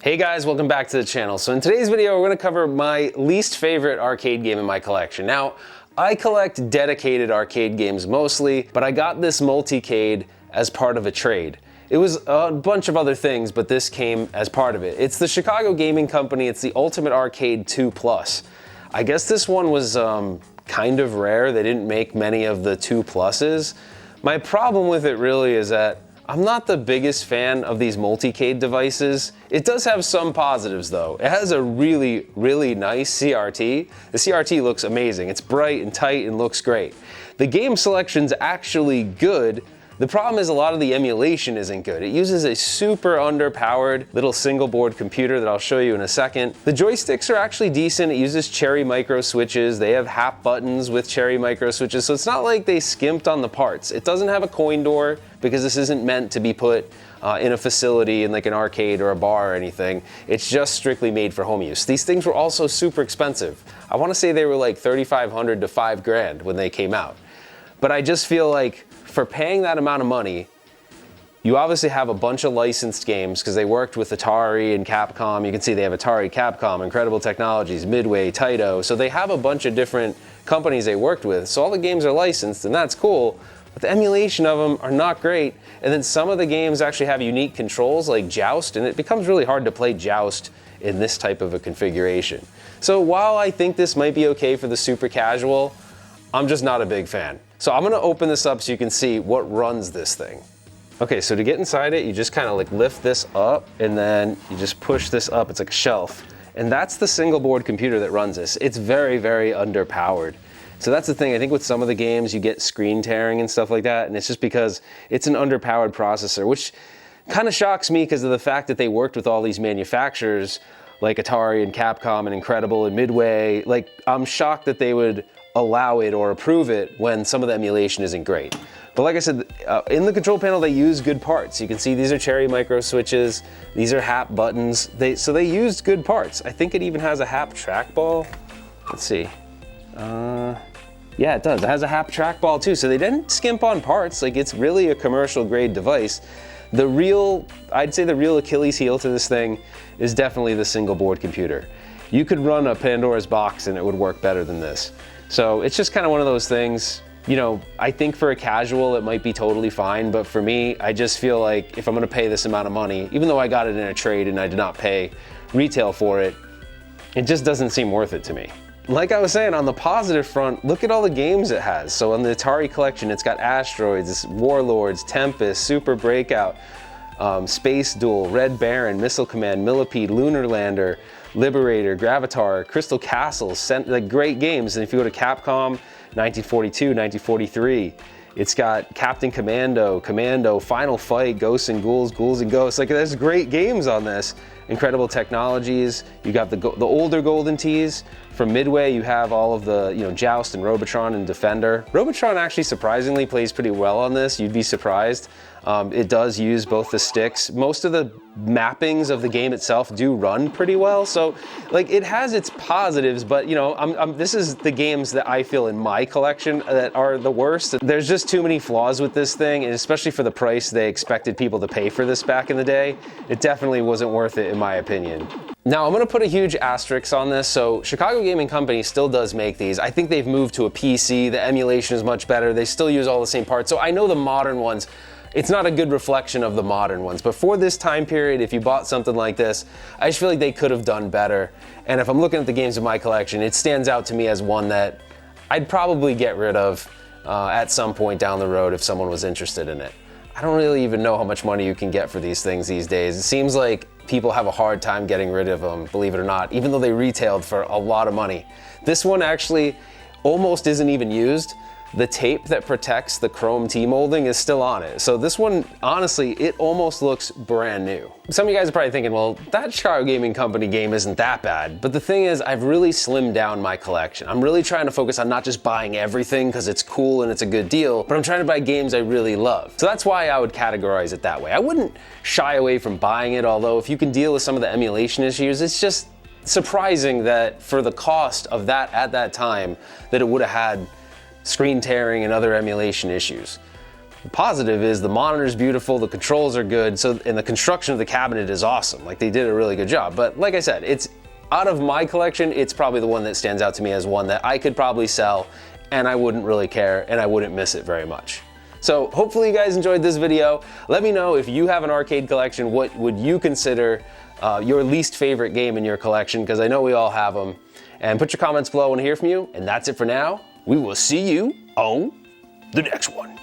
Hey guys, welcome back to the channel. So in today's video, we're going to cover my least favorite arcade game in my collection. Now, I collect dedicated arcade games mostly, but I got this Multicade as part of a trade. It was a bunch of other things, but this came as part of it. It's the Chicago Gaming Company. It's the Ultimate Arcade 2 Plus. I guess this one was kind of rare. They didn't make many of the 2 Pluses. My problem with it really is that I'm not the biggest fan of these Multicade devices. It does have some positives though. It has a really, really nice CRT. The CRT looks amazing. It's bright and tight and looks great. The game selection's actually good. The problem is a lot of the emulation isn't good. It uses a super underpowered little single board computer that I'll show you in a second. The joysticks are actually decent. It uses Cherry micro switches. They have HAP buttons with Cherry micro switches, so it's not like they skimped on the parts. It doesn't have a coin door because this isn't meant to be put in a facility in like an arcade or a bar or anything. It's just strictly made for home use. These things were also super expensive. I want to say they were like $3,500 to $5,000 when they came out. But I just feel like for paying that amount of money, you obviously have a bunch of licensed games because they worked with Atari and Capcom. You can see they have Atari, Capcom, Incredible Technologies, Midway, Taito. So they have a bunch of different companies they worked with. So all the games are licensed and that's cool, but the emulation of them are not great. And then some of the games actually have unique controls like Joust, and it becomes really hard to play Joust in this type of a configuration. So while I think this might be okay for the super casual, I'm just not a big fan. So I'm gonna open this up so you can see what runs this thing. Okay, so to get inside it, you just kind of like lift this up and then you just push this up. It's like a shelf. And that's the single board computer that runs this. It's very, very underpowered. So that's the thing. I think with some of the games you get screen tearing and stuff like that, and it's just because it's an underpowered processor, which kind of shocks me because of the fact that they worked with all these manufacturers like Atari and Capcom and Incredible and Midway. Like, I'm shocked that they would allow it or approve it when some of the emulation isn't great. But like I said, in the control panel they use good parts. You can see these are Cherry micro switches, these are HAP buttons. So they used good parts. I think it even has a HAP trackball. Let's see. Yeah, it does. It has a HAP trackball too. So they didn't skimp on parts. Like, it's really a commercial grade device. I'd say the real Achilles heel to this thing is definitely the single board computer. You could run a Pandora's box and it would work better than this. So it's just kind of one of those things, you know, I think for a casual it might be totally fine, but for me, I just feel like if I'm gonna pay this amount of money, even though I got it in a trade and I did not pay retail for it, it just doesn't seem worth it to me. Like I was saying, on the positive front, look at all the games it has. So on the Atari collection, it's got Asteroids, Warlords, Tempest, Super Breakout, Space Duel, Red Baron, Missile Command, Millipede, Lunar Lander, Liberator, Gravatar, Crystal Castles, like great games. And if you go to Capcom, 1942, 1943, it's got Captain Commando, Final Fight, Ghosts and Ghouls, Ghouls and Ghosts. Like, there's great games on this. Incredible Technologies. You got the older Golden Tees. From Midway, you have all of the, you know, Joust and Robotron and Defender. Robotron actually surprisingly plays pretty well on this. You'd be surprised. It does use both the sticks. Most of the mappings of the game itself do run pretty well. So, like, it has its positives, but, you know, this is the games that I feel in my collection that are the worst. There's just too many flaws with this thing, and especially for the price they expected people to pay for this back in the day, it definitely wasn't worth it in my opinion. Now, I'm gonna put a huge asterisk on this. So Chicago Gaming Company still does make these. I think they've moved to a PC. The emulation is much better. They still use all the same parts. So I know the modern ones, it's not a good reflection of the modern ones. But for this time period, if you bought something like this, I just feel like they could have done better. And if I'm looking at the games in my collection, it stands out to me as one that I'd probably get rid of at some point down the road if someone was interested in it. I don't really even know how much money you can get for these things these days. It seems like people have a hard time getting rid of them, believe it or not, even though they retailed for a lot of money. This one actually almost isn't even used. The tape that protects the chrome T-molding is still on it. So this one, honestly, it almost looks brand new. Some of you guys are probably thinking, well, that Chicago Gaming Company game isn't that bad. But the thing is, I've really slimmed down my collection. I'm really trying to focus on not just buying everything because it's cool and it's a good deal, but I'm trying to buy games I really love. So that's why I would categorize it that way. I wouldn't shy away from buying it, although if you can deal with some of the emulation issues, it's just surprising that for the cost of that at that time, that it would have had screen tearing and other emulation issues. The positive is the monitor's beautiful, the controls are good, and the construction of the cabinet is awesome. Like, they did a really good job. But like I said, it's out of my collection, it's probably the one that stands out to me as one that I could probably sell and I wouldn't really care and I wouldn't miss it very much. So hopefully you guys enjoyed this video. Let me know if you have an arcade collection, what would you consider your least favorite game in your collection, because I know we all have them. And put your comments below. I want to hear from you. And that's it for now. We will see you on the next one.